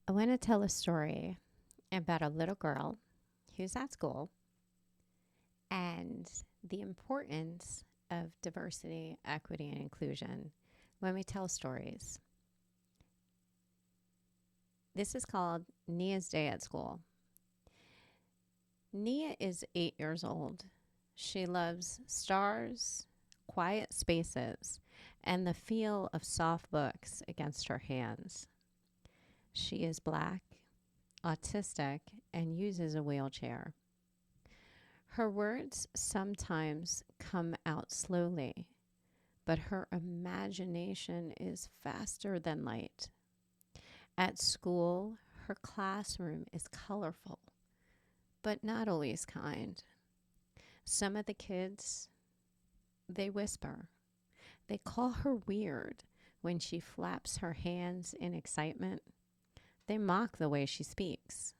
I want to tell a story about a little girl who's at school and the importance of diversity, equity, and inclusion when we tell stories. This is called Nia's Day at School. Nia is 8 years old. She loves stars, quiet spaces, and the feel of soft books against her hands. She is black, autistic, and uses a wheelchair. Her words sometimes come out slowly, but her imagination is faster than light. At school, her classroom is colorful, but not always kind. Some of the kids, they whisper. They call her weird when she flaps her hands in excitement. They mock the way she speaks.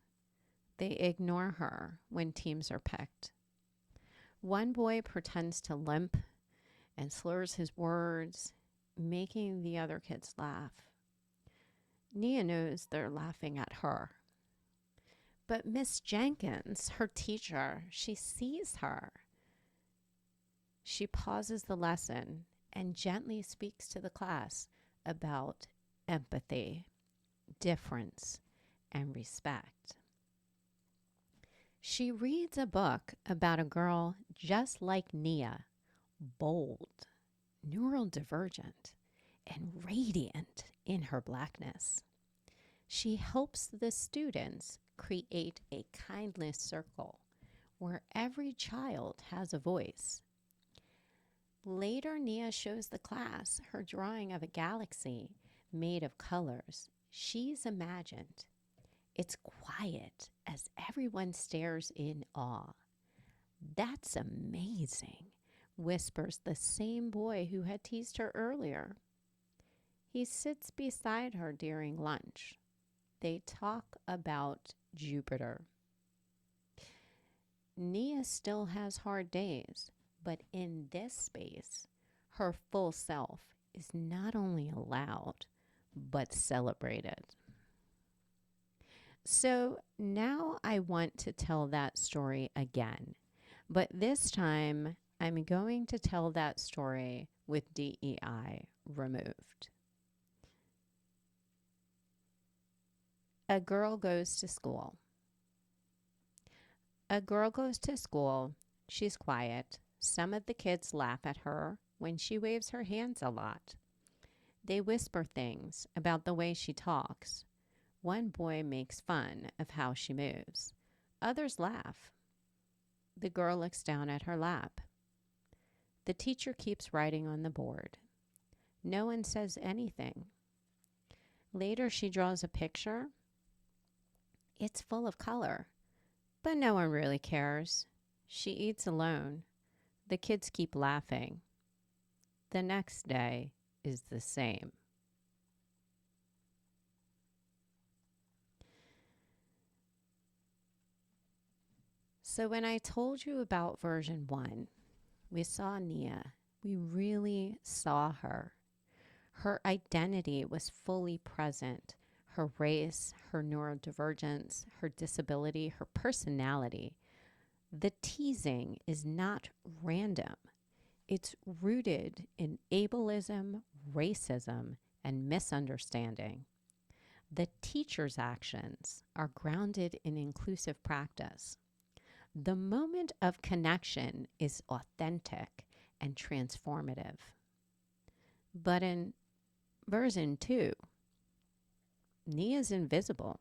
They ignore her when teams are picked. One boy pretends to limp and slurs his words, making the other kids laugh. Nia knows they're laughing at her. But Miss Jenkins, her teacher, she sees her. She pauses the lesson and gently speaks to the class about empathy, difference, and respect. She reads a book about a girl just like Nia, bold, neurodivergent, and radiant in her blackness. She helps the students create a kindness circle where every child has a voice. Later, Nia shows the class her drawing of a galaxy made of colors she's imagined. It's quiet as everyone stares in awe. "That's amazing," whispers the same boy who had teased her earlier. He sits beside her during lunch. They talk about Jupiter. Nia still has hard days, but in this space, her full self is not only allowed, but celebrated. So now I want to tell that story again, but this time I'm going to tell that story with DEI removed. A girl goes to school. A girl goes to school. She's quiet. Some of the kids laugh at her when she waves her hands a lot. They whisper things about the way she talks. One boy makes fun of how she moves. Others laugh. The girl looks down at her lap. The teacher keeps writing on the board. No one says anything. Later, she draws a picture. It's full of color, but no one really cares. She eats alone. The kids keep laughing. The next day is the same. So when I told you about version 1, we saw Nia. We really saw her. Her identity was fully present. Her race, her neurodivergence, her disability, her personality. The teasing is not random. It's rooted in ableism, racism, and misunderstanding. The teacher's actions are grounded in inclusive practice. The moment of connection is authentic and transformative. But in version 2, Nia's invisible.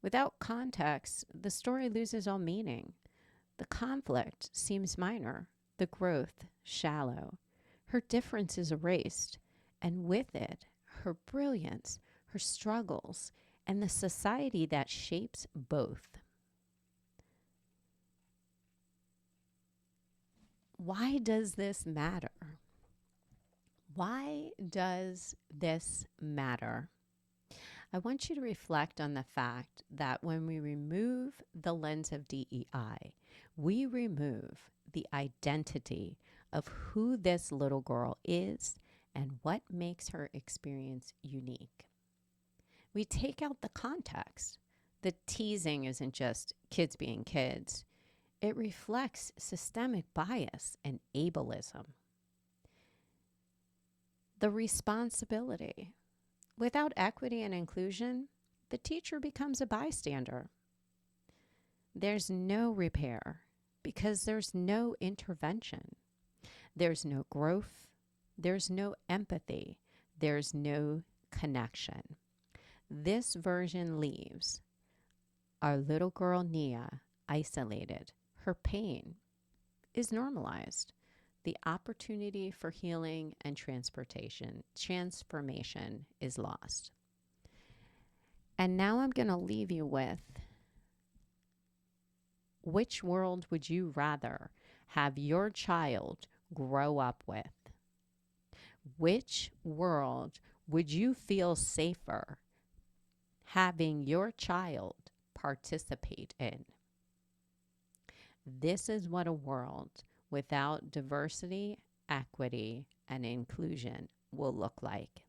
Without context, the story loses all meaning. The conflict seems minor, the growth shallow. Her difference is erased, and with it, her brilliance, her struggles, and the society that shapes both. Why does this matter? Why does this matter? I want you to reflect on the fact that when we remove the lens of DEI, we remove the identity of who this little girl is and what makes her experience unique. We take out the context. The teasing isn't just kids being kids, it reflects systemic bias and ableism. The responsibility. Without equity and inclusion, the teacher becomes a bystander. There's no repair because there's no intervention. There's no growth. There's no empathy. There's no connection. This version leaves our little girl Nia isolated. Her pain is normalized. The opportunity for healing and transformation is lost. And now I'm going to leave you with, which world would you rather have your child grow up with? Which world would you feel safer having your child participate in? This is what a world without diversity, equity, and inclusion will look like.